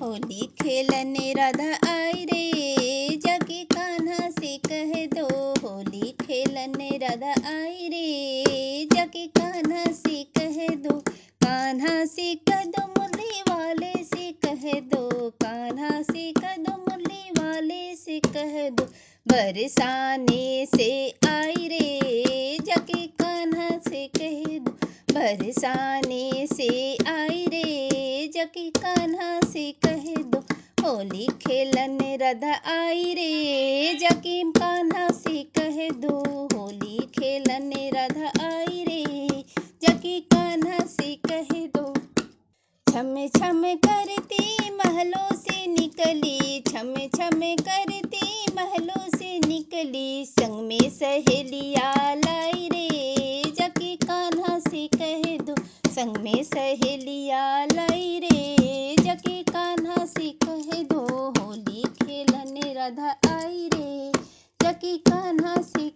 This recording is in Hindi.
होली खेलने राधा आई रे, जाके कान्हा से कह दो। होली खेलने राधा आई रे, जाके कान्हा से कह दो। कान्हा से कह दो मुरली वाले से कह दो। कान्हा से कह दो मुरली वाले से कह दो। बरसाने से आई रे, जाके कान्हा से कह दो। बरसाने से आई रे, जाके कान्हा से कह दो। होली खेलने राधा आई रे, जाके कान्हा से कह दो। होली खेलने राधा आई रे, जाके कान्हा से कह दो। छम छम करती महलों से निकली, छम छम करती महलों से निकली। संग में सहेलियाँ लाई रे, जाके कान्हा से कह दो। संग में सहेलियाँ लाई रे, जाके कान्हा से कह दो। होली खेलने राधा आई रे, जाके कान्हा से